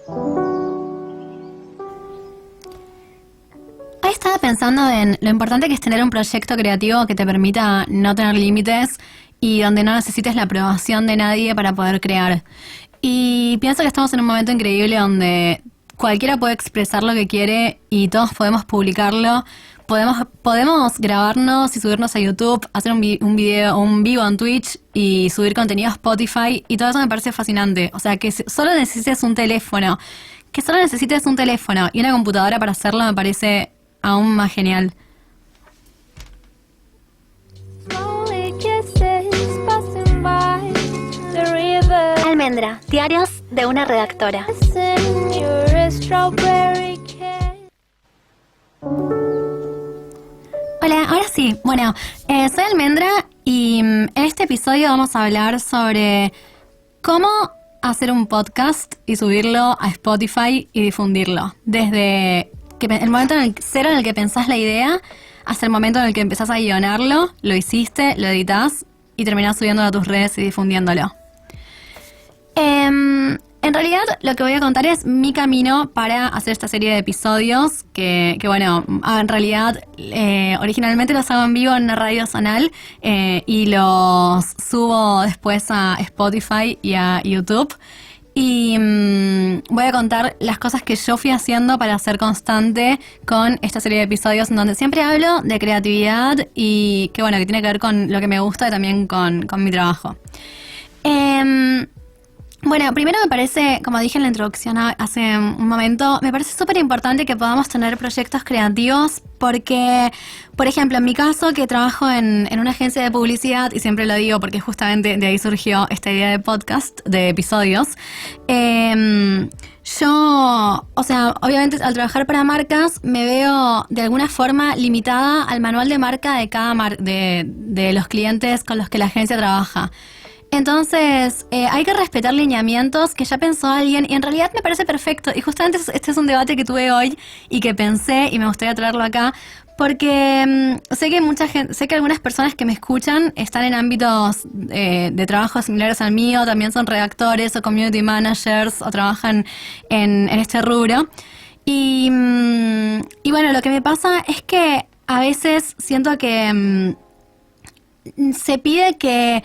Hoy estaba pensando en lo importante que es tener un proyecto creativo que te permita no tener límites y donde no necesites la aprobación de nadie para poder crear. Y pienso que estamos en un momento increíble donde cualquiera puede expresar lo que quiere y todos podemos publicarlo. Podemos grabarnos y subirnos a YouTube, hacer un video, un vivo en Twitch y subir contenido a Spotify, y todo eso me parece fascinante. O sea, que solo necesites un teléfono. Que solo necesites un teléfono y una computadora para hacerlo me parece aún más genial. Almendra, diarios de una redactora. Hola, ahora sí. Bueno, soy Almendra y en este episodio vamos a hablar sobre cómo hacer un podcast y subirlo a Spotify y difundirlo. Desde el momento cero en el que pensás la idea hasta el momento en el que empezás a guionarlo, lo hiciste, lo editás y terminás subiéndolo a tus redes y difundiéndolo. En realidad lo que voy a contar es mi camino para hacer esta serie de episodios que bueno, en realidad originalmente los hago en vivo en una radio zonal y los subo después a Spotify y a YouTube. Y voy a contar las cosas que yo fui haciendo para ser constante con esta serie de episodios en donde siempre hablo de creatividad y que bueno, que tiene que ver con lo que me gusta y también con mi trabajo. Bueno, primero me parece, como dije en la introducción hace un momento, me parece súper importante que podamos tener proyectos creativos porque, por ejemplo, en mi caso, que trabajo en una agencia de publicidad, y siempre lo digo porque justamente de ahí surgió esta idea de podcast, de episodios, yo, o sea, obviamente al trabajar para marcas me veo de alguna forma limitada al manual de marca de cada de los clientes con los que la agencia trabaja. Entonces, hay que respetar lineamientos que ya pensó alguien y en realidad me parece perfecto. Y justamente este es un debate que tuve hoy y que pensé y me gustaría traerlo acá porque sé que algunas personas que me escuchan están en ámbitos de trabajo similares al mío, también son redactores o community managers o trabajan en este rubro. Y bueno, lo que me pasa es que a veces siento que se pide que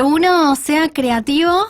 uno sea creativo,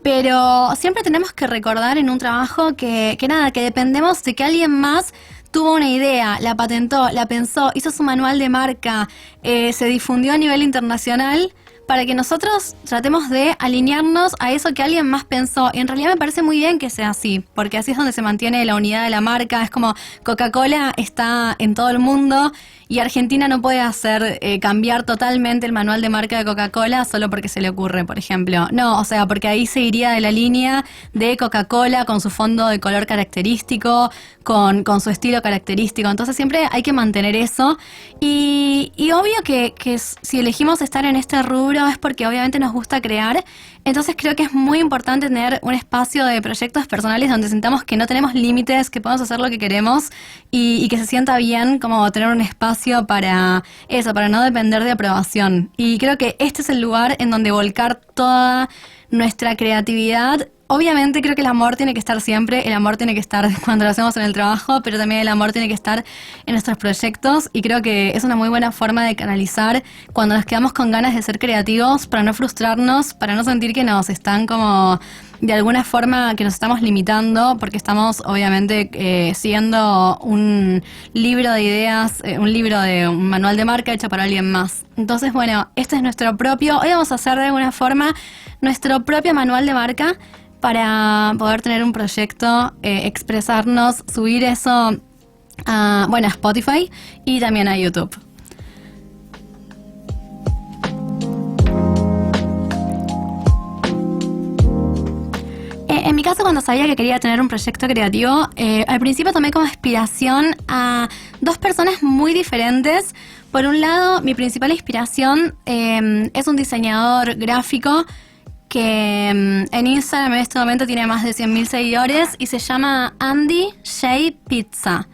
pero siempre tenemos que recordar en un trabajo que dependemos de que alguien más tuvo una idea, la patentó, la pensó, hizo su manual de marca, se difundió a nivel internacional, para que nosotros tratemos de alinearnos a eso que alguien más pensó. Y en realidad me parece muy bien que sea así, porque así es donde se mantiene la unidad de la marca. Es como Coca-Cola está en todo el mundo y Argentina no puede hacer cambiar totalmente el manual de marca de Coca-Cola solo porque se le ocurre, por ejemplo. No, o sea, porque ahí se iría de la línea de Coca-Cola con su fondo de color característico, con su estilo característico. Entonces siempre hay que mantener eso. Y obvio que si elegimos estar en este rubro es porque obviamente nos gusta crear. Entonces creo que es muy importante tener un espacio de proyectos personales donde sintamos que no tenemos límites, que podemos hacer lo que queremos y que se sienta bien como tener un espacio para eso, para no depender de aprobación. Y creo que este es el lugar en donde volcar toda nuestra creatividad. Obviamente creo que el amor tiene que estar siempre, el amor tiene que estar cuando lo hacemos en el trabajo, pero también el amor tiene que estar en nuestros proyectos y creo que es una muy buena forma de canalizar cuando nos quedamos con ganas de ser creativos para no frustrarnos, para no sentir que nos están como de alguna forma que nos estamos limitando porque estamos obviamente siguiendo un libro de ideas, un manual de marca hecho para alguien más. Entonces bueno, este es hoy vamos a hacer de alguna forma nuestro propio manual de marca para poder tener un proyecto, expresarnos, subir eso a Spotify y también a YouTube. En mi caso, cuando sabía que quería tener un proyecto creativo, al principio tomé como inspiración a dos personas muy diferentes. Por un lado, mi principal inspiración es un diseñador gráfico que en Instagram en este momento tiene más de 100.000 seguidores y se llama Andy J. Pizza.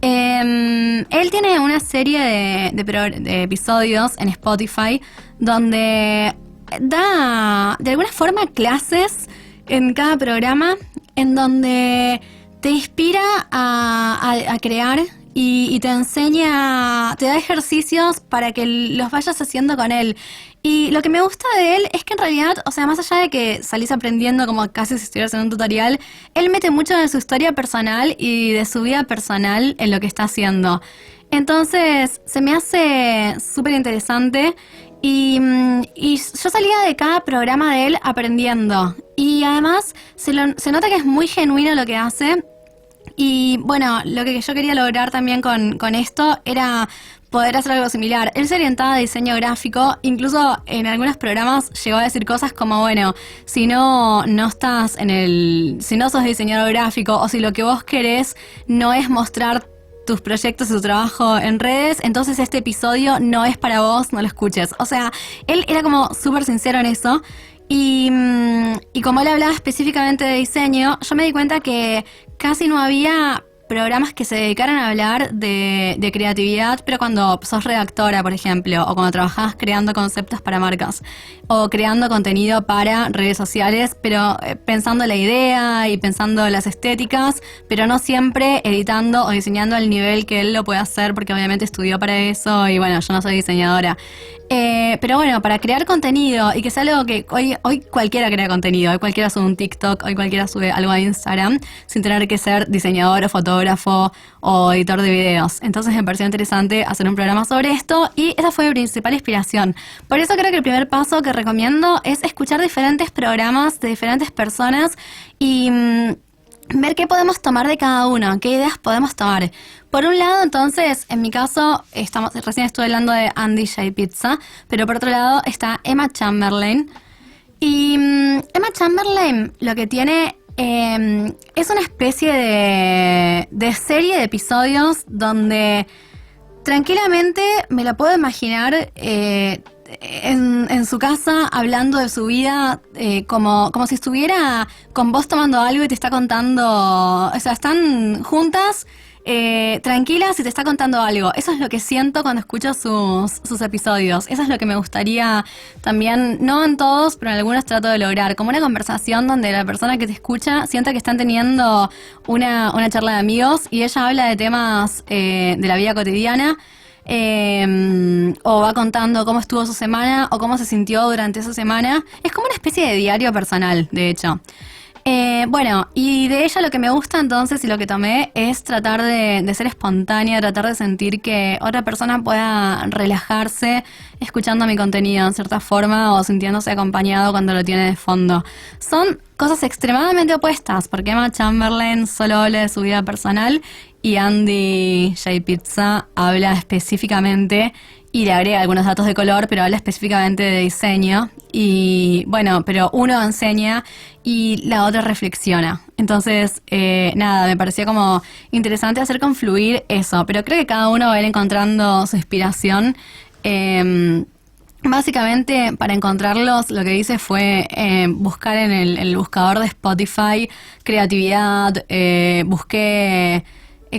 Él tiene una serie de episodios en Spotify donde da de alguna forma clases en cada programa en donde te inspira a crear y te enseña, te da ejercicios para que los vayas haciendo con él. Y lo que me gusta de él es que en realidad, o sea, más allá de que salís aprendiendo como casi si estuvieras en un tutorial, él mete mucho de su historia personal y de su vida personal en lo que está haciendo. Entonces, se me hace súper interesante y yo salía de cada programa de él aprendiendo. Y además, se nota que es muy genuino lo que hace. Y bueno, lo que yo quería lograr también con esto era poder hacer algo similar. Él se orientaba a diseño gráfico, incluso en algunos programas llegó a decir cosas como, bueno, si no estás si no sos diseñador gráfico o si lo que vos querés no es mostrar tus proyectos y tu trabajo en redes, entonces este episodio no es para vos, no lo escuches. O sea, él era como súper sincero en eso. Y como él hablaba específicamente de diseño, yo me di cuenta que casi no había programas que se dedicaran a hablar de creatividad, pero cuando sos redactora, por ejemplo, o cuando trabajás creando conceptos para marcas, o creando contenido para redes sociales, pero pensando la idea y pensando las estéticas, pero no siempre editando o diseñando al nivel que él lo puede hacer, porque obviamente estudió para eso y bueno, yo no soy diseñadora. Pero bueno, para crear contenido y que sea algo que hoy cualquiera crea contenido, hoy cualquiera sube un TikTok, hoy cualquiera sube algo a Instagram sin tener que ser diseñador o fotógrafo o editor de videos. Entonces me pareció interesante hacer un programa sobre esto y esa fue mi principal inspiración. Por eso creo que el primer paso que recomiendo es escuchar diferentes programas de diferentes personas y ver qué podemos tomar de cada uno, qué ideas podemos tomar. Por un lado, entonces, en mi caso, recién estuve hablando de Andy J. Pizza, pero por otro lado está Emma Chamberlain. Y Emma Chamberlain lo que tiene es una especie de serie de episodios donde tranquilamente me la puedo imaginar en su casa hablando de su vida como si estuviera con vos tomando algo y te está contando, o sea, están juntas tranquilas y te está contando algo. Eso es lo que siento cuando escucho sus episodios. Eso es lo que me gustaría también, no en todos, pero en algunos trato de lograr, como una conversación donde la persona que te escucha sienta que están teniendo una charla de amigos y ella habla de temas de la vida cotidiana. O va contando cómo estuvo su semana o cómo se sintió durante esa semana. Es como una especie de diario personal, de hecho. Bueno, y de ella lo que me gusta entonces y lo que tomé es tratar de ser espontánea, tratar de sentir que otra persona pueda relajarse escuchando mi contenido en cierta forma o sintiéndose acompañado cuando lo tiene de fondo. Son cosas extremadamente opuestas, porque Emma Chamberlain solo habla de su vida personal y Andy J. Pizza habla específicamente y le agrega algunos datos de color, pero habla específicamente de diseño. Y bueno, pero uno enseña y la otra reflexiona. Entonces, nada, me parecía como interesante hacer confluir eso, pero creo que cada uno va a ir encontrando su inspiración. Básicamente, para encontrarlos, lo que hice fue buscar en el buscador de Spotify creatividad, busqué,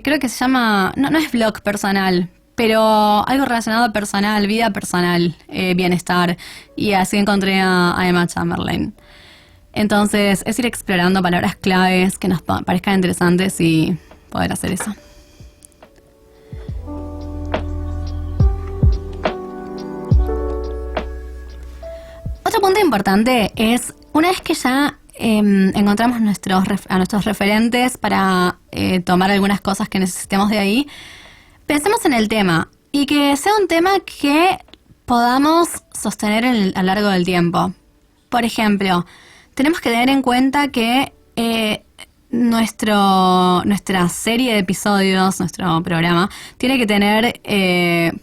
creo que se llama, no es blog personal, pero algo relacionado a personal, vida personal, bienestar, y así encontré a Emma Chamberlain. Entonces, es ir explorando palabras claves que nos parezcan interesantes y poder hacer eso. Otro punto importante es, una vez que ya encontramos a nuestros referentes para tomar algunas cosas que necesitemos de ahí, pensemos en el tema y que sea un tema que podamos sostener a lo largo del tiempo. Por ejemplo, tenemos que tener en cuenta que nuestra serie de episodios, nuestro programa, tiene que tener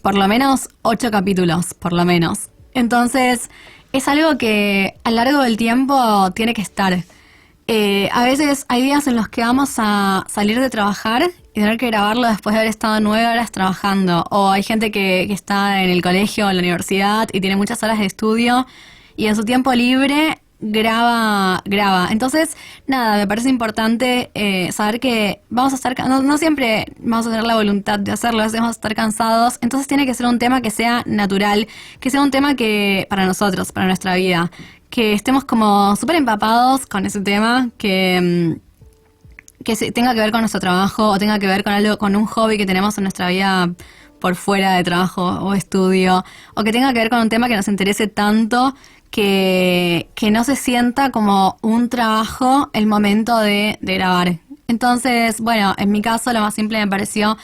por lo menos 8 capítulos, por lo menos. Entonces, es algo que a lo largo del tiempo tiene que estar. A veces hay días en los que vamos a salir de trabajar y tener que grabarlo después de haber estado 9 horas trabajando. O hay gente que está en el colegio o en la universidad y tiene muchas horas de estudio y en su tiempo libre graba. Entonces, nada, me parece importante saber que vamos a estar, no siempre vamos a tener la voluntad de hacerlo, a veces vamos a estar cansados. Entonces tiene que ser un tema que sea natural, que sea un tema que para nosotros, para nuestra vida, que estemos como súper empapados con ese tema, que tenga que ver con nuestro trabajo o tenga que ver con algo, con un hobby que tenemos en nuestra vida por fuera de trabajo o estudio, o que tenga que ver con un tema que nos interese tanto que no se sienta como un trabajo el momento de grabar. Entonces, bueno, en mi caso lo más simple me pareció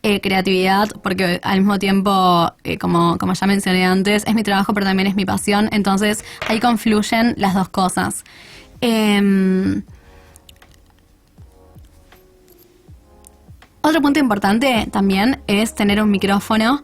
creatividad, porque al mismo tiempo, como ya mencioné antes, es mi trabajo, pero también es mi pasión. Entonces, ahí confluyen las dos cosas. Otro punto importante también es tener un micrófono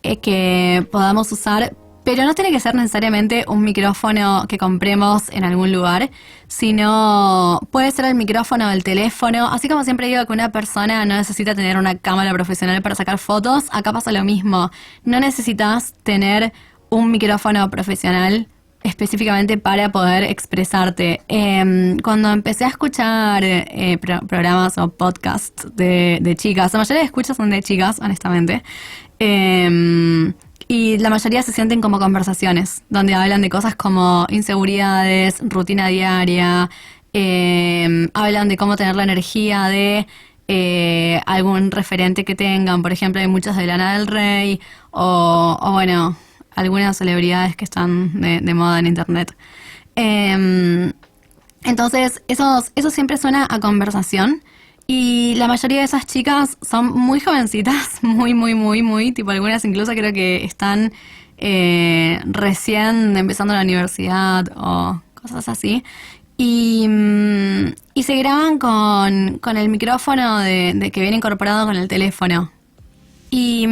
que podamos usar, pero no tiene que ser necesariamente un micrófono que compremos en algún lugar, sino puede ser el micrófono del teléfono. Así como siempre digo que una persona no necesita tener una cámara profesional para sacar fotos, acá pasa lo mismo. No necesitas tener un micrófono profesional específicamente para poder expresarte. Cuando empecé a escuchar programas o podcasts de chicas, la mayoría de escuchas son de chicas, honestamente, y la mayoría se sienten como conversaciones, donde hablan de cosas como inseguridades, rutina diaria, hablan de cómo tener la energía de algún referente que tengan. Por ejemplo, hay muchos de Lana del Rey, o bueno, algunas celebridades que están de moda en internet. Entonces, eso siempre suena a conversación. Y la mayoría de esas chicas son muy jovencitas, muy, tipo algunas incluso creo que están recién empezando la universidad o cosas así. Y se graban con el micrófono de que viene incorporado con el teléfono. Y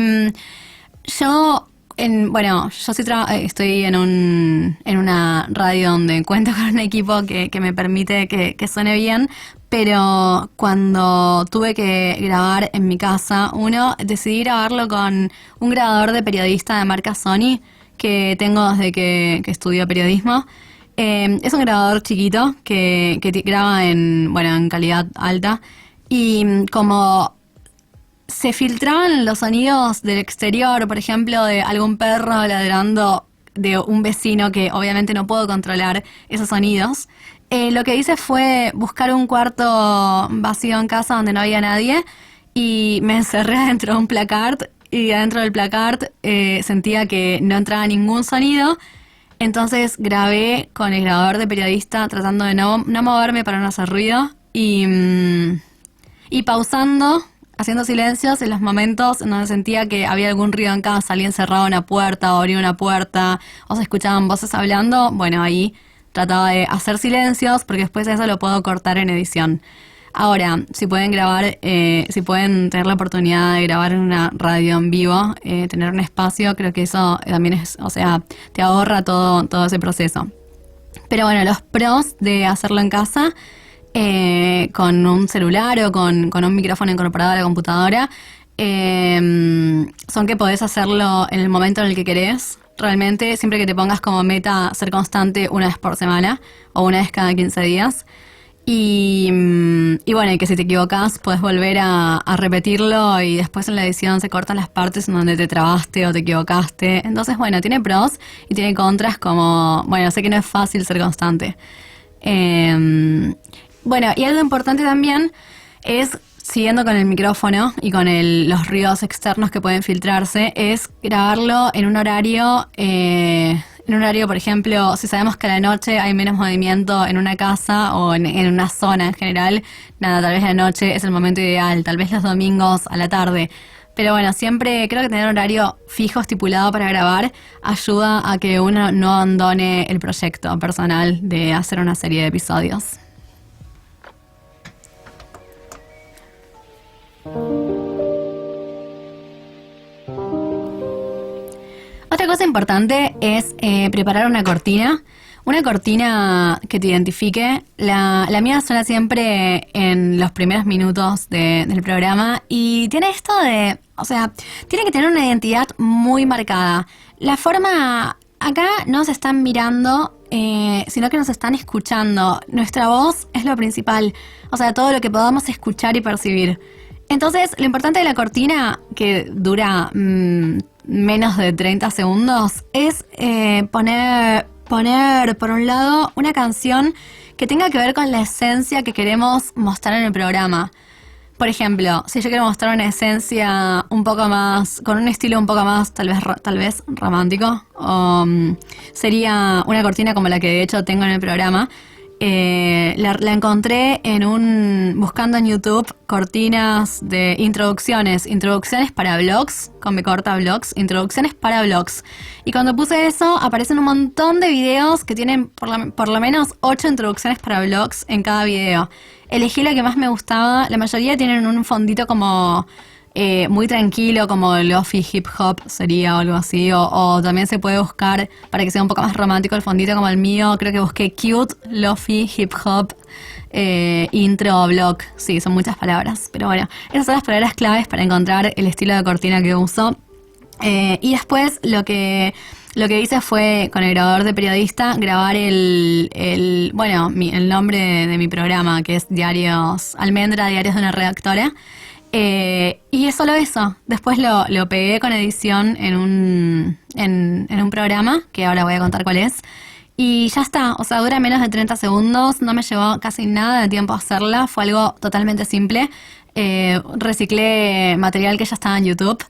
yo estoy en una radio donde cuento con un equipo que me permite que suene bien, pero cuando tuve que grabar en mi casa, decidí grabarlo con un grabador de periodista de marca Sony que tengo desde que estudio periodismo. Es un grabador chiquito que graba en calidad alta, y como se filtraban los sonidos del exterior, por ejemplo, de algún perro ladrando, de un vecino que obviamente no puedo controlar esos sonidos, lo que hice fue buscar un cuarto vacío en casa donde no había nadie y me encerré adentro de un placard, y adentro del placard sentía que no entraba ningún sonido. Entonces grabé con el grabador de periodista tratando de no moverme para no hacer ruido y pausando, haciendo silencios en los momentos en donde sentía que había algún ruido en casa, alguien cerraba una puerta o abría una puerta o se escuchaban voces hablando. Bueno, ahí trataba de hacer silencios porque después eso lo puedo cortar en edición. Ahora, si pueden tener la oportunidad de grabar en una radio en vivo, tener un espacio, creo que eso también te ahorra todo ese proceso. Pero bueno, los pros de hacerlo en casa, con un celular o con un micrófono incorporado a la computadora, son que podés hacerlo en el momento en el que querés. Realmente, siempre que te pongas como meta ser constante una vez por semana o una vez cada 15 días. Y bueno, y que si te equivocas puedes volver a repetirlo, y después en la edición se cortan las partes en donde te trabaste o te equivocaste. Entonces, bueno, tiene pros y tiene contras, como, bueno, sé que no es fácil ser constante. Bueno, y algo importante también es, siguiendo con el micrófono y con los ruidos externos que pueden filtrarse, es grabarlo en un horario, por ejemplo, si sabemos que a la noche hay menos movimiento en una casa o en una zona en general, tal vez la noche es el momento ideal, tal vez los domingos a la tarde. Pero bueno, siempre creo que tener un horario fijo estipulado para grabar ayuda a que uno no abandone el proyecto personal de hacer una serie de episodios. Otra cosa importante es preparar una cortina que te identifique. La mía suena siempre en los primeros minutos del programa, y tiene esto de, tiene que tener una identidad muy marcada. La forma, acá no se están mirando, sino que nos están escuchando. Nuestra voz es lo principal, todo lo que podamos escuchar y percibir. Entonces, lo importante de la cortina, que dura menos de 30 segundos, es poner poner, por un lado, una canción que tenga que ver con la esencia que queremos mostrar en el programa. Por ejemplo, si yo quiero mostrar una esencia un poco más, con un estilo un poco más tal vez romántico, sería una cortina como la que de hecho tengo en el programa. La encontré buscando en YouTube cortinas de introducciones para blogs, con B corta blogs, introducciones para blogs. Y cuando puse eso, aparecen un montón de videos que tienen por lo menos 8 introducciones para blogs en cada video. Elegí la que más me gustaba. La mayoría tienen un fondito como muy tranquilo, como lofi hip hop sería o algo así. O también se puede buscar, para que sea un poco más romántico el fondito como el mío, creo que busqué cute, lofi, hip hop, intro, blog. Sí, son muchas palabras. Pero bueno, esas son las palabras claves para encontrar el estilo de cortina que uso. Y después lo que hice fue, con el grabador de periodista, grabar el nombre de mi programa, que es Diarios Almendra, Diarios de una redactora. Y es solo eso. Después lo pegué con edición en un programa, que ahora voy a contar cuál es. Y ya está, o sea, dura menos de 30 segundos, no me llevó casi nada de tiempo hacerla, fue algo totalmente simple. Reciclé material que ya estaba en YouTube.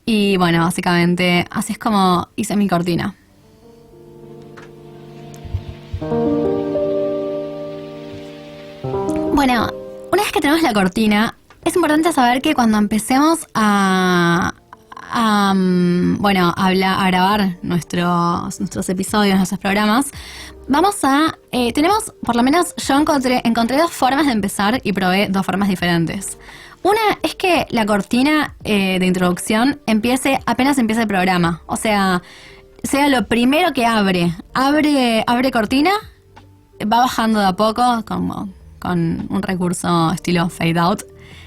Y bueno, básicamente así es como hice mi cortina. Bueno, una vez que tenemos la cortina, es importante saber que cuando empecemos a grabar nuestros episodios, nuestros programas, tenemos, por lo menos yo encontré 2 formas de empezar y probé 2 formas diferentes. Una es que la cortina de introducción apenas empiece el programa. O sea lo primero que abre cortina, va bajando de a poco como con un recurso estilo fade out,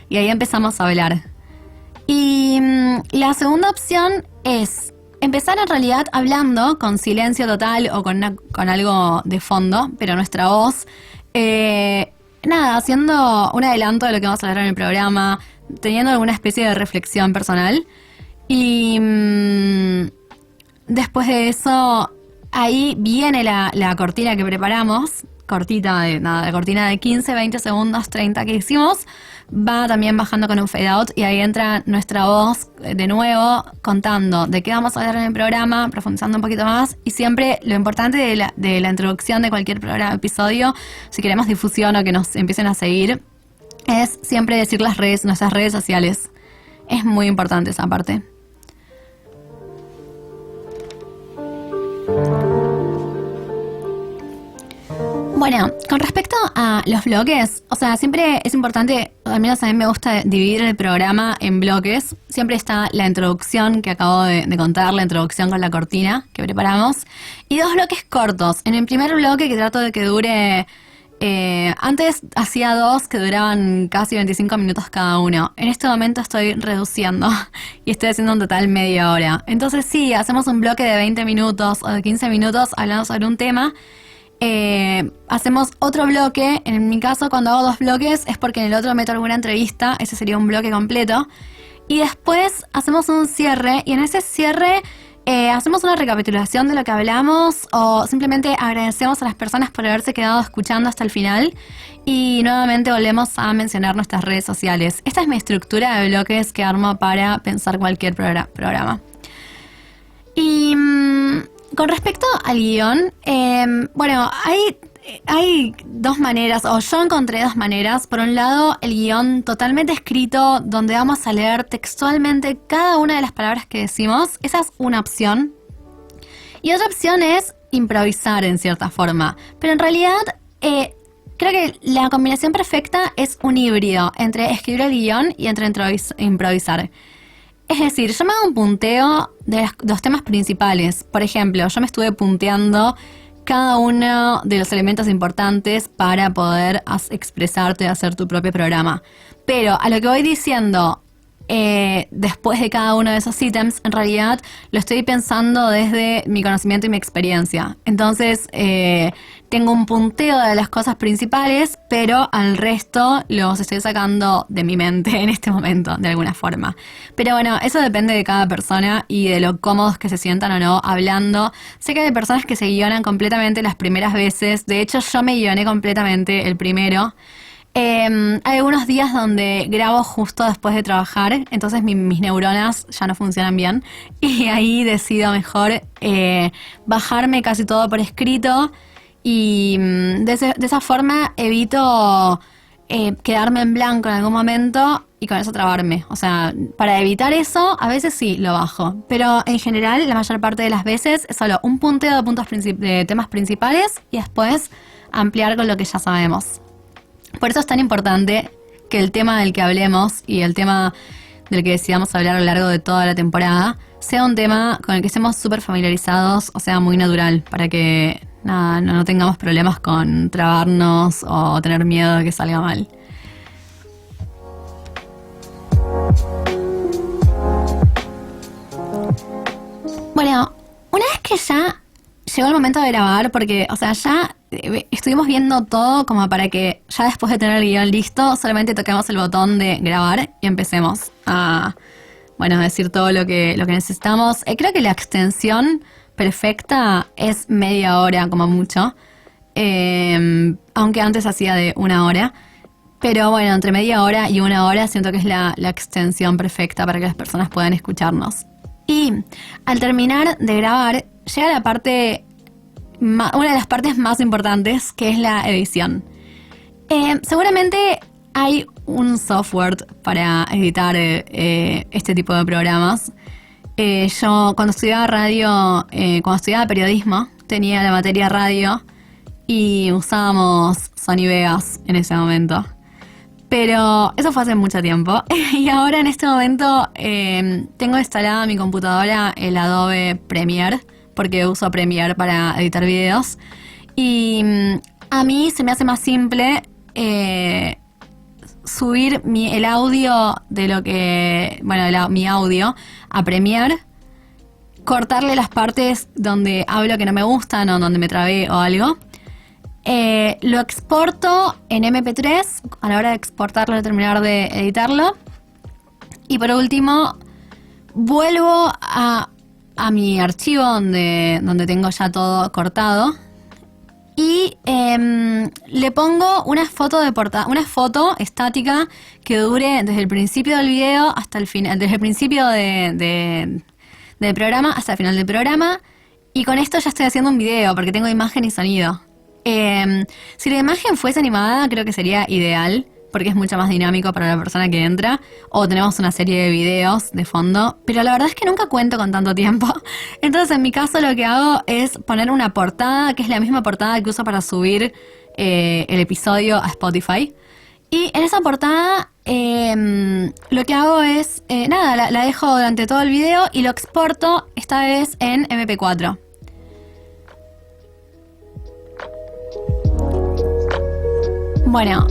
y ahí empezamos a hablar. Y la segunda opción es empezar en realidad hablando con silencio total o con algo de fondo, pero nuestra voz, haciendo un adelanto de lo que vamos a hablar en el programa, teniendo alguna especie de reflexión personal. Y después de eso, ahí viene la cortina que preparamos, la cortina de 15, 20 segundos, 30 que hicimos, va también bajando con un fade out, y ahí entra nuestra voz de nuevo contando de qué vamos a hablar en el programa, profundizando un poquito más. Y siempre lo importante de la introducción de cualquier episodio, si queremos difusión o que nos empiecen a seguir, es siempre decir nuestras redes sociales. Es muy importante esa parte. Bueno, con respecto a los bloques, o sea, siempre es importante, al menos a mí me gusta dividir el programa en bloques. Siempre está la introducción que acabo de contar, la introducción con la cortina que preparamos, y 2 bloques cortos. En el primer bloque, que trato de que dure, antes hacía 2 que duraban casi 25 minutos cada uno. En este momento estoy reduciendo y estoy haciendo un total media hora. Entonces sí, hacemos un bloque de 20 minutos o de 15 minutos hablando sobre un tema. Hacemos otro bloque. En mi caso, cuando hago 2 bloques es porque en el otro meto alguna entrevista. Ese sería un bloque completo. Y después hacemos un cierre, y en ese cierre hacemos una recapitulación de lo que hablamos, o simplemente agradecemos a las personas por haberse quedado escuchando hasta el final, y nuevamente volvemos a mencionar nuestras redes sociales. Esta es mi estructura de bloques que armo para pensar cualquier programa. Y con respecto al guión, hay 2 maneras, o yo encontré 2 maneras. Por un lado, el guión totalmente escrito, donde vamos a leer textualmente cada una de las palabras que decimos. Esa es una opción. Y otra opción es improvisar en cierta forma. Pero en realidad, creo que la combinación perfecta es un híbrido entre escribir el guión y entre improvisar. Es decir, yo me hago un punteo de los temas principales. Por ejemplo, yo me estuve punteando cada uno de los elementos importantes para poder expresarte y hacer tu propio programa. Pero a lo que voy diciendo, después de cada uno de esos ítems, en realidad lo estoy pensando desde mi conocimiento y mi experiencia. Entonces, tengo un punteo de las cosas principales, pero al resto los estoy sacando de mi mente en este momento, de alguna forma. Pero bueno, eso depende de cada persona y de lo cómodos que se sientan o no hablando. Sé que hay personas que se guionan completamente las primeras veces. De hecho, yo me guioné completamente el primero. Hay algunos días donde grabo justo después de trabajar, entonces mis neuronas ya no funcionan bien y ahí decido mejor bajarme casi todo por escrito y de esa forma evito quedarme en blanco en algún momento y con eso trabarme. O sea, para evitar eso, a veces sí lo bajo, pero en general la mayor parte de las veces es solo un punteo de puntos de temas principales y después ampliar con lo que ya sabemos. Por eso es tan importante que el tema del que hablemos y el tema del que decidamos hablar a lo largo de toda la temporada sea un tema con el que estemos súper familiarizados, o sea, muy natural, para que nada, no tengamos problemas con trabarnos o tener miedo de que salga mal. Bueno, una vez que ya llegó el momento de grabar, porque, o sea, ya estuvimos viendo todo como para que ya después de tener el guión listo, solamente toquemos el botón de grabar y empecemos a, bueno, decir todo lo que necesitamos. Creo que la extensión perfecta es media hora como mucho, aunque antes hacía de 1 hora. Pero bueno, entre media hora y 1 hora siento que es la extensión perfecta para que las personas puedan escucharnos. Y al terminar de grabar, llega la parte, una de las partes más importantes, que es la edición. Seguramente hay un software para editar este tipo de programas. Yo cuando estudiaba radio, cuando estudiaba periodismo, tenía la materia radio y usábamos Sony Vegas en ese momento. Pero eso fue hace mucho tiempo. Y ahora en este momento tengo instalada en mi computadora el Adobe Premiere, porque uso Premiere para editar videos. Y a mí se me hace más simple subir el audio de lo que... Bueno, mi audio a Premiere, cortarle las partes donde hablo que no me gustan o donde me trabé o algo. Lo exporto en MP3 a la hora de exportarlo, de terminar de editarlo. Y por último, vuelvo a mi archivo donde tengo ya todo cortado. Y le pongo una foto de portada, una foto estática que dure desde el principio del video hasta el final, desde el principio del programa hasta el final del programa. Y con esto ya estoy haciendo un video porque tengo imagen y sonido. Si la imagen fuese animada, creo que sería ideal, porque es mucho más dinámico para la persona que entra. O tenemos una serie de videos de fondo, pero la verdad es que nunca cuento con tanto tiempo. Entonces, en mi caso, lo que hago es poner una portada, que es la misma portada que uso para subir el episodio a Spotify. Y en esa portada, lo que hago es, la dejo durante todo el video y lo exporto, esta vez en MP4. Bueno,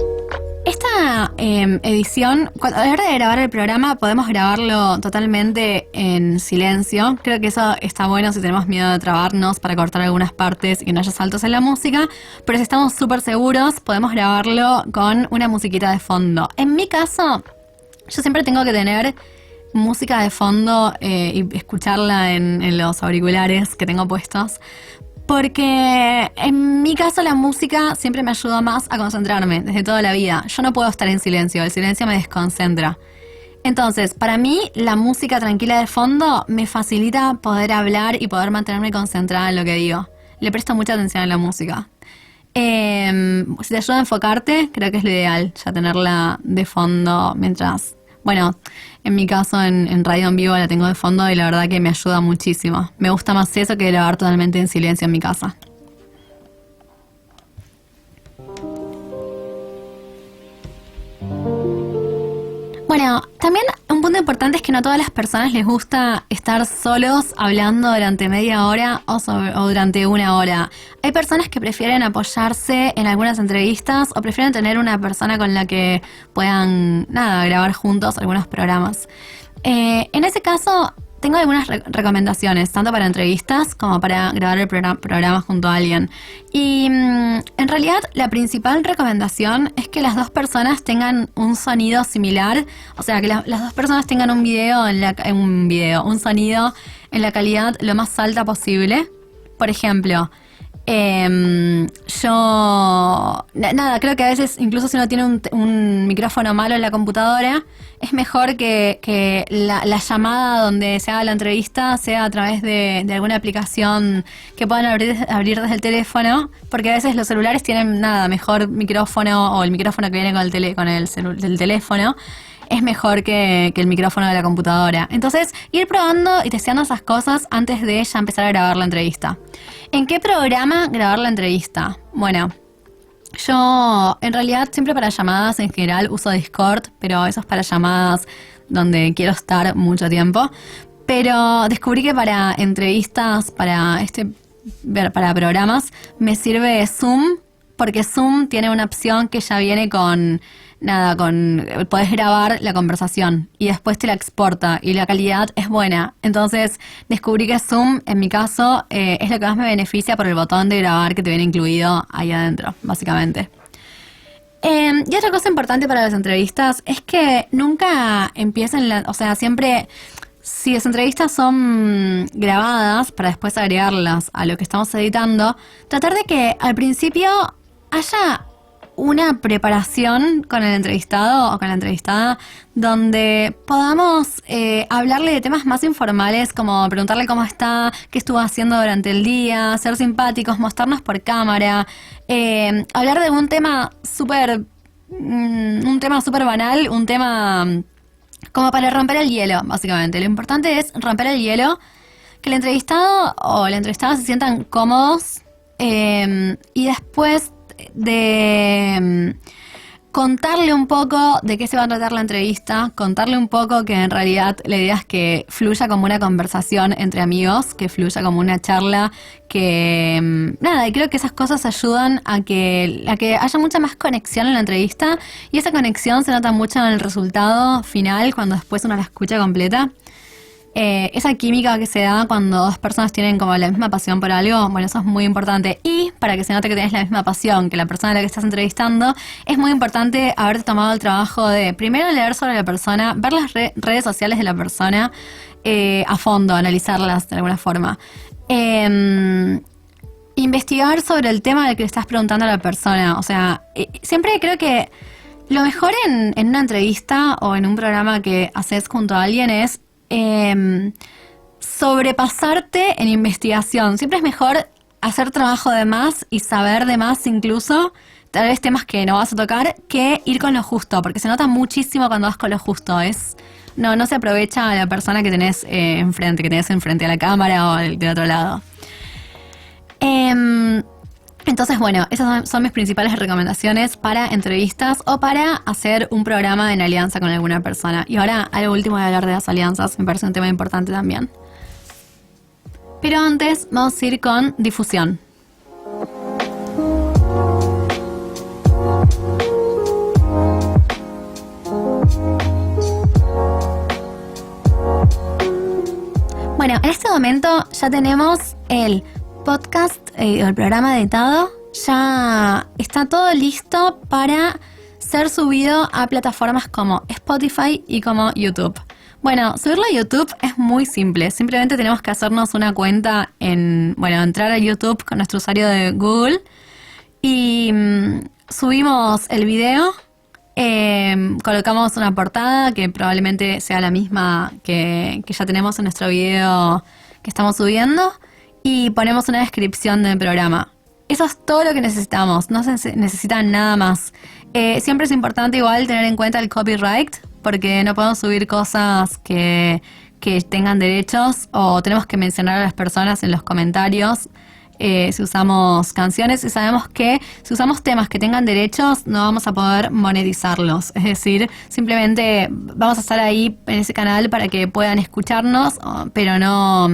esta edición, a la hora de grabar el programa, podemos grabarlo totalmente en silencio. Creo que eso está bueno si tenemos miedo de trabarnos para cortar algunas partes y que no haya saltos en la música. Pero si estamos súper seguros, podemos grabarlo con una musiquita de fondo. En mi caso, yo siempre tengo que tener música de fondo y escucharla en los auriculares que tengo puestos. Porque en mi caso la música siempre me ayuda más a concentrarme desde toda la vida. Yo no puedo estar en silencio, el silencio me desconcentra. Entonces, para mí la música tranquila de fondo me facilita poder hablar y poder mantenerme concentrada en lo que digo. Le presto mucha atención a la música. Si te ayuda a enfocarte, creo que es lo ideal, ya tenerla de fondo mientras... Bueno, en mi caso en radio en vivo la tengo de fondo y la verdad que me ayuda muchísimo. Me gusta más eso que grabar totalmente en silencio en mi casa. Bueno, también un punto importante es que no a todas las personas les gusta estar solos hablando durante media hora o durante una hora. Hay personas que prefieren apoyarse en algunas entrevistas o prefieren tener una persona con la que puedan, grabar juntos algunos programas. En ese caso, tengo algunas recomendaciones, tanto para entrevistas como para grabar el programa junto a alguien. Y en realidad la principal recomendación es que las dos personas tengan un sonido similar, o sea, que las dos personas tengan un sonido en la calidad lo más alta posible. Por ejemplo, creo que a veces, incluso si uno tiene un micrófono malo en la computadora, es mejor que la llamada donde se haga la entrevista sea a través de alguna aplicación que puedan abrir desde el teléfono, porque a veces los celulares tienen mejor micrófono, o el micrófono que viene con el teléfono es mejor que el micrófono de la computadora. Entonces, ir probando y testeando esas cosas antes de ya empezar a grabar la entrevista. ¿En qué programa grabar la entrevista? Bueno, yo en realidad siempre para llamadas en general uso Discord, pero eso es para llamadas donde quiero estar mucho tiempo. Pero descubrí que para entrevistas, para programas, me sirve Zoom, porque Zoom tiene una opción que ya viene podés grabar la conversación y después te la exporta y la calidad es buena. Entonces descubrí que Zoom, en mi caso, es lo que más me beneficia por el botón de grabar que te viene incluido ahí adentro, básicamente. Y otra cosa importante para las entrevistas es que nunca empiecen, siempre, si las entrevistas son grabadas para después agregarlas a lo que estamos editando, tratar de que al principio haya una preparación con el entrevistado o con la entrevistada donde podamos hablarle de temas más informales, como preguntarle cómo está, qué estuvo haciendo durante el día, ser simpáticos, mostrarnos por cámara, hablar de un tema súper banal, un tema como para romper el hielo, básicamente. Lo importante es romper el hielo, que el entrevistado o la entrevistada se sientan cómodos, y después de contarle un poco de qué se va a tratar la entrevista, contarle un poco que en realidad la idea es que fluya como una conversación entre amigos, que fluya como una charla, y creo que esas cosas ayudan a que haya mucha más conexión en la entrevista, y esa conexión se nota mucho en el resultado final cuando después uno la escucha completa. Esa química que se da cuando dos personas tienen como la misma pasión por algo, bueno, eso es muy importante. Y para que se note que tenés la misma pasión que la persona a la que estás entrevistando, es muy importante haberte tomado el trabajo de primero leer sobre la persona, ver las redes sociales de la persona a fondo, analizarlas de alguna forma. Investigar sobre el tema del que le estás preguntando a la persona. O sea, siempre creo que lo mejor en una entrevista o en un programa que haces junto a alguien es sobrepasarte en investigación. Siempre es mejor hacer trabajo de más y saber de más, incluso tal vez temas que no vas a tocar, que ir con lo justo, porque se nota muchísimo cuando vas con lo justo. No se aprovecha a la persona que tenés enfrente a la cámara o del otro lado. Entonces, bueno, esas son mis principales recomendaciones para entrevistas o para hacer un programa en alianza con alguna persona. Y ahora, algo último de hablar de las alianzas, me parece un tema importante también. Pero antes, vamos a ir con difusión. Bueno, en este momento ya tenemos el podcast, el programa editado, ya está todo listo para ser subido a plataformas como Spotify y como YouTube. Bueno, subirlo a YouTube es muy simple. Simplemente tenemos que hacernos una cuenta entrar a YouTube con nuestro usuario de Google y subimos el video, colocamos una portada que probablemente sea la misma que ya tenemos en nuestro video que estamos subiendo, y ponemos una descripción del programa. Eso es todo lo que necesitamos, no se necesita nada más. Siempre es importante igual tener en cuenta el copyright, porque no podemos subir cosas que tengan derechos, o tenemos que mencionar a las personas en los comentarios si usamos canciones, y sabemos que si usamos temas que tengan derechos no vamos a poder monetizarlos. Es decir, simplemente vamos a estar ahí en ese canal para que puedan escucharnos, pero no...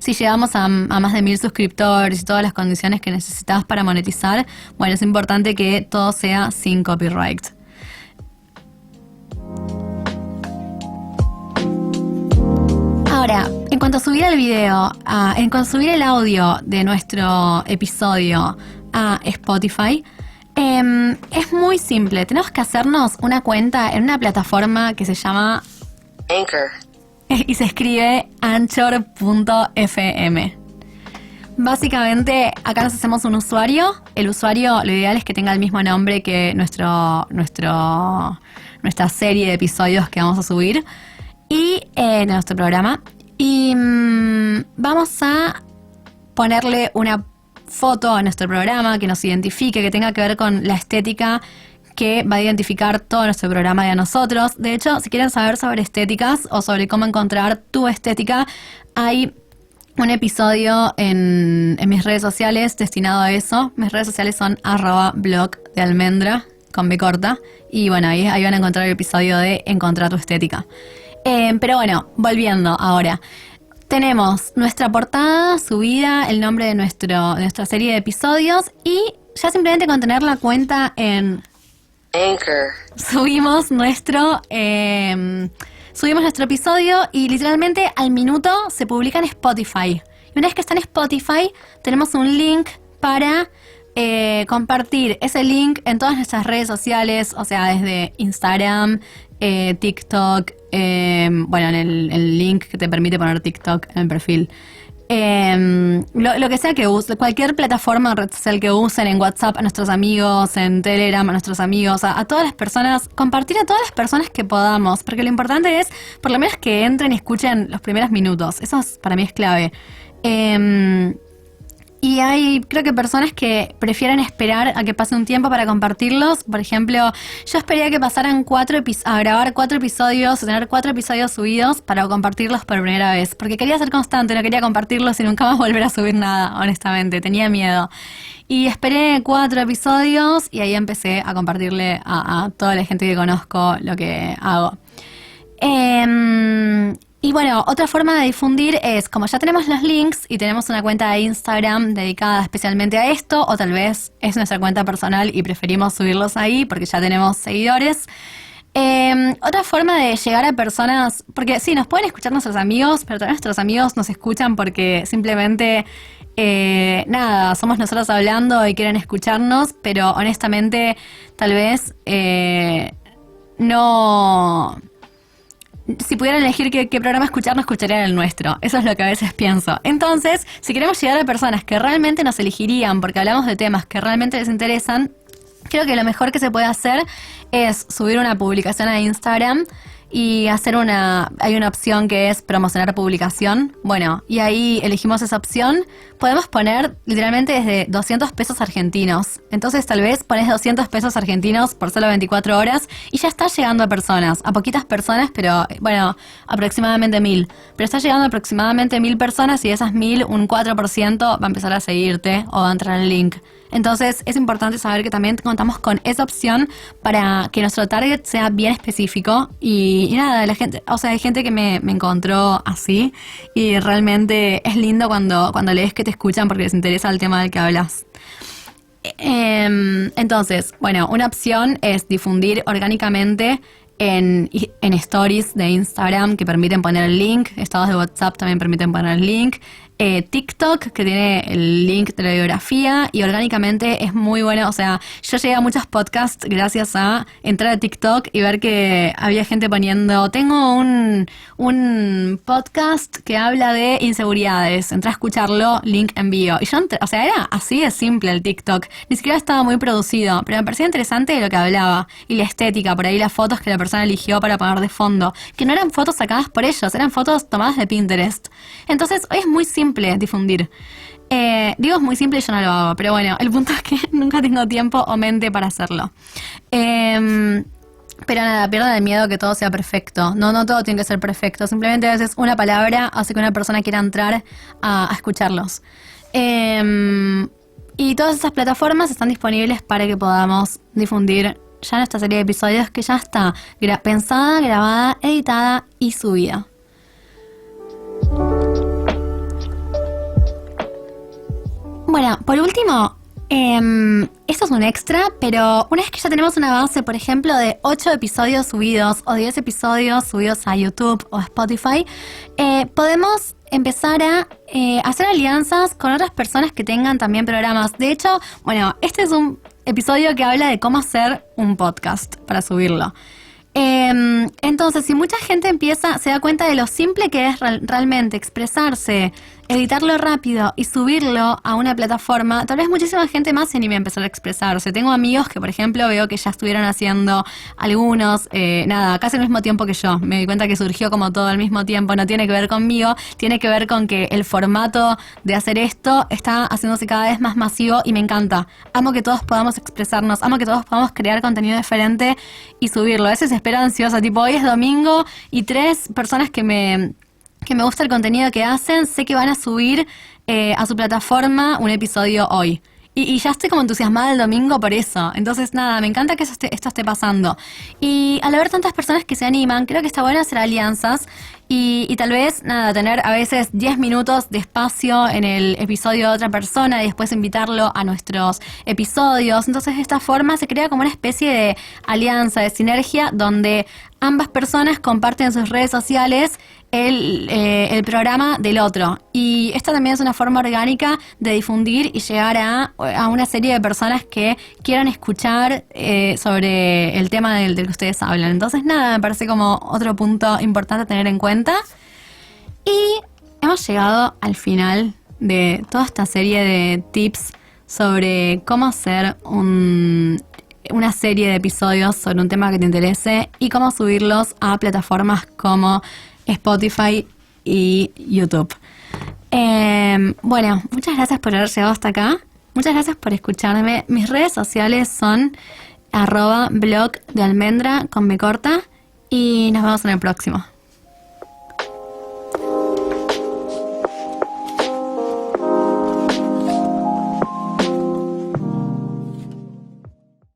Si llegamos a más de 1000 suscriptores y todas las condiciones que necesitas para monetizar, bueno, es importante que todo sea sin copyright. Ahora, en cuanto a subir el video, en cuanto a subir el audio de nuestro episodio a Spotify, es muy simple. Tenemos que hacernos una cuenta en una plataforma que se llama Anchor. Y se escribe anchor.fm. Básicamente, acá nos hacemos un usuario. El usuario, lo ideal es que tenga el mismo nombre que nuestra serie de episodios que vamos a subir y de nuestro programa. Y vamos a ponerle una foto a nuestro programa que nos identifique, que tenga que ver con la estética que va a identificar todo nuestro programa y a nosotros. De hecho, si quieren saber sobre estéticas o sobre cómo encontrar tu estética, hay un episodio en mis redes sociales destinado a eso. Mis redes sociales son @blogdealmendra con B corta. Y bueno, ahí van a encontrar el episodio de Encontrar tu estética. Pero bueno, volviendo ahora. Tenemos nuestra portada subida, el nombre de nuestra serie de episodios, y ya simplemente con tener la cuenta en Anchor. subimos nuestro episodio y literalmente al minuto se publica en Spotify. Y una vez que está en Spotify, tenemos un link para compartir ese link en todas nuestras redes sociales, o sea, desde Instagram, TikTok, bueno, en el link que te permite poner TikTok en el perfil. Lo que sea que use, cualquier plataforma o red social que usen, en WhatsApp a nuestros amigos, en Telegram a nuestros amigos, a todas las personas, compartir a todas las personas que podamos, porque lo importante es por lo menos que entren y escuchen los primeros minutos. Eso para mí es clave. Y hay, creo que personas que prefieren esperar a que pase un tiempo para compartirlos. Por ejemplo, yo esperé a que pasaran a grabar 4 episodios, a tener 4 episodios subidos para compartirlos por primera vez. Porque quería ser constante, no quería compartirlos y nunca más volver a subir nada, honestamente. Tenía miedo. Y esperé 4 episodios y ahí empecé a compartirle a toda la gente que conozco lo que hago. Y bueno, otra forma de difundir es, como ya tenemos los links y tenemos una cuenta de Instagram dedicada especialmente a esto, o tal vez es nuestra cuenta personal y preferimos subirlos ahí porque ya tenemos seguidores. Otra forma de llegar a personas, porque sí, nos pueden escuchar nuestros amigos, pero también nuestros amigos nos escuchan porque simplemente, somos nosotros hablando y quieren escucharnos, pero honestamente tal vez no... Si pudieran elegir qué programa escuchar, no escucharían el nuestro. Eso es lo que a veces pienso. Entonces, si queremos llegar a personas que realmente nos elegirían porque hablamos de temas que realmente les interesan, creo que lo mejor que se puede hacer es subir una publicación a Instagram y hay una opción que es promocionar publicación. Bueno, y ahí elegimos esa opción. Podemos poner literalmente desde 200 pesos argentinos. Entonces tal vez pones 200 pesos argentinos por solo 24 horas y ya está llegando a personas, a poquitas personas, pero bueno, aproximadamente 1000. Pero está llegando a aproximadamente 1000 personas y de esas 1000, un 4% va a empezar a seguirte o va a entrar el link. Entonces es importante saber que también contamos con esa opción para que nuestro target sea bien específico y nada, la gente, o sea, hay gente que me encontró así y realmente es lindo cuando lees que te escuchan porque les interesa el tema del que hablas. Entonces, bueno, una opción es difundir orgánicamente en stories de Instagram que permiten poner el link, estados de WhatsApp también permiten poner el link, TikTok que tiene el link de la biografía y orgánicamente es muy bueno, o sea, yo llegué a muchos podcasts gracias a entrar a TikTok y ver que había gente poniendo, tengo un podcast que habla de inseguridades, entré a escucharlo, link envío, y yo o sea, era así de simple el TikTok, ni siquiera estaba muy producido, pero me parecía interesante lo que hablaba y la estética, por ahí las fotos que la persona eligió para poner de fondo, que no eran fotos sacadas por ellos, eran fotos tomadas de Pinterest. Entonces hoy es muy simple difundir. Digo es muy simple y yo no lo hago, pero bueno, el punto es que nunca tengo tiempo o mente para hacerlo. Pero nada, pierdan el miedo que todo sea perfecto. No todo tiene que ser perfecto. Simplemente a veces una palabra hace que una persona quiera entrar a escucharlos. Y todas esas plataformas están disponibles para que podamos difundir ya nuestra serie de episodios que ya está pensada, grabada, editada y subida. Bueno, por último, esto es un extra, pero una vez que ya tenemos una base, por ejemplo, de 8 episodios subidos o 10 episodios subidos a YouTube o Spotify, podemos empezar a hacer alianzas con otras personas que tengan también programas. De hecho, bueno, este es un episodio que habla de cómo hacer un podcast para subirlo. Entonces, si mucha gente se da cuenta de lo simple que es realmente expresarse, editarlo rápido y subirlo a una plataforma, tal vez muchísima gente más se anime a empezar a expresarse. Tengo amigos que, por ejemplo, veo que ya estuvieron haciendo algunos, casi al mismo tiempo que yo. Me di cuenta que surgió como todo al mismo tiempo, no tiene que ver conmigo, tiene que ver con que el formato de hacer esto está haciéndose cada vez más masivo y me encanta. Amo que todos podamos expresarnos, amo que todos podamos crear contenido diferente y subirlo. A veces espero ansiosa, tipo hoy es domingo y 3 personas que me gusta el contenido que hacen, sé que van a subir a su plataforma un episodio hoy. Y ya estoy como entusiasmada el domingo por eso. Entonces, nada, me encanta que esto esté pasando. Y al haber tantas personas que se animan, creo que está bueno hacer alianzas y tal vez, nada, tener a veces 10 minutos de espacio en el episodio de otra persona y después invitarlo a nuestros episodios. Entonces, de esta forma se crea como una especie de alianza, de sinergia, donde ambas personas comparten en sus redes sociales el programa del otro. Y esta también es una forma orgánica de difundir y llegar a una serie de personas que quieran escuchar sobre el tema del que ustedes hablan. Entonces, nada, me parece como otro punto importante a tener en cuenta. Y hemos llegado al final de toda esta serie de tips sobre cómo hacer una serie de episodios sobre un tema que te interese y cómo subirlos a plataformas como Spotify y YouTube. Bueno, muchas gracias por haber llegado hasta acá. Muchas gracias por escucharme. Mis redes sociales son @blog de almendra con B corta y nos vemos en el próximo.